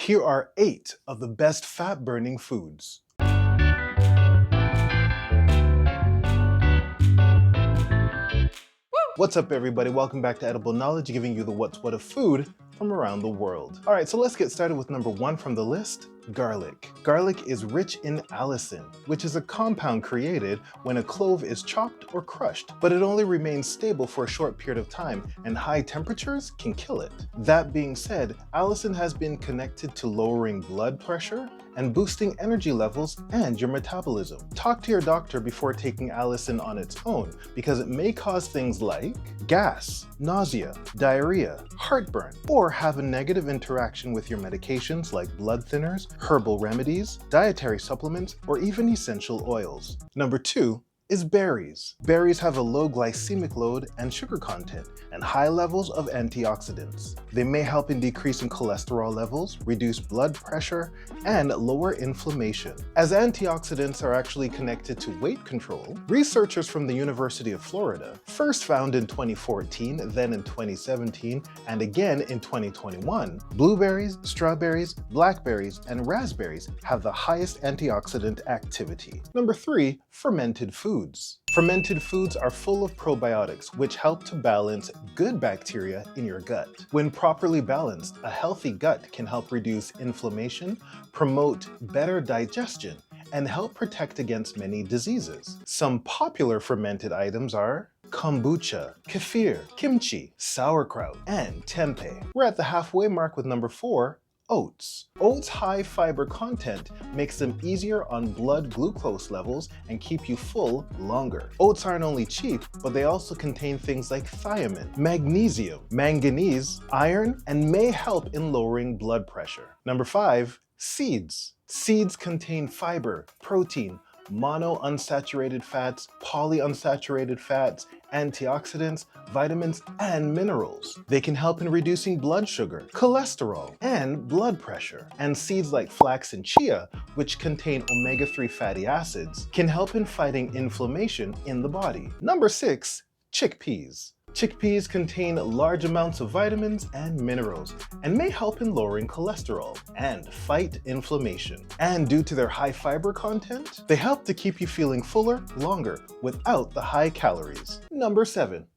Here are 8 of the best fat-burning foods. What's up, everybody? Welcome back to Edible Knowledge, giving you the what's what of food from around the world. All right, so let's get started with number 1 from the list, garlic. Garlic is rich in allicin, which is a compound created when a clove is chopped or crushed, but it only remains stable for a short period of time, and high temperatures can kill it. That being said, allicin has been connected to lowering blood pressure and boosting energy levels and your metabolism. Talk to your doctor before taking allicin on its own, because it may cause things like gas, nausea, diarrhea, heartburn, or have a negative interaction with your medications like blood thinners, herbal remedies, dietary supplements, or even essential oils. Number 2 is berries. Berries have a low glycemic load and sugar content and high levels of antioxidants. They may help in decreasing cholesterol levels, reduce blood pressure, and lower inflammation. As antioxidants are actually connected to weight control, researchers from the University of Florida, first found in 2014, then in 2017, and again in 2021, blueberries, strawberries, blackberries, and raspberries have the highest antioxidant activity. Number 3, fermented foods. Fermented foods are full of probiotics, which help to balance good bacteria in your gut. When properly balanced, a healthy gut can help reduce inflammation, promote better digestion, and help protect against many diseases. Some popular fermented items are kombucha, kefir, kimchi, sauerkraut, and tempeh. We're at the halfway mark with number 4, oats. Oats' high fiber content makes them easier on blood glucose levels and keep you full longer. Oats aren't only cheap, but they also contain things like thiamine, magnesium, manganese, iron, and may help in lowering blood pressure. Number 5, seeds. Seeds contain fiber, protein, monounsaturated fats, polyunsaturated fats, antioxidants, vitamins, and minerals. They can help in reducing blood sugar, cholesterol, and blood pressure. And seeds like flax and chia, which contain omega-3 fatty acids, can help in fighting inflammation in the body. Number 6, chickpeas. Chickpeas contain large amounts of vitamins and minerals and may help in lowering cholesterol and fight inflammation. And due to their high fiber content, they help to keep you feeling fuller longer without the high calories. Number 7,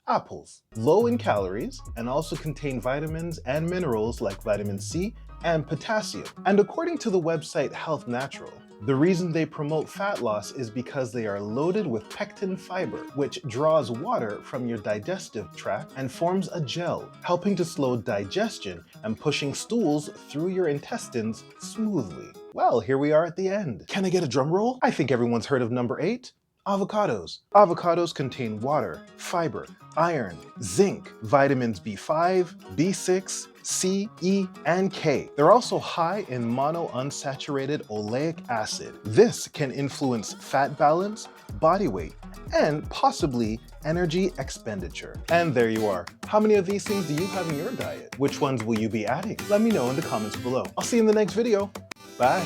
apples. Low in calories and also contain vitamins and minerals like vitamin C and potassium. And according to the website Health Natural, the reason they promote fat loss is because they are loaded with pectin fiber, which draws water from your digestive tract and forms a gel, helping to slow digestion and pushing stools through your intestines smoothly. Well, here we are at the end. Can I get a drum roll? I think everyone's heard of number 8. Avocados. Avocados contain water, fiber, iron, zinc, vitamins B5, B6, C, E, and K. They're also high in monounsaturated oleic acid. This can influence fat balance, body weight, and possibly energy expenditure. And there you are. How many of these things do you have in your diet? Which ones will you be adding? Let me know in the comments below. I'll see you in the next video. Bye.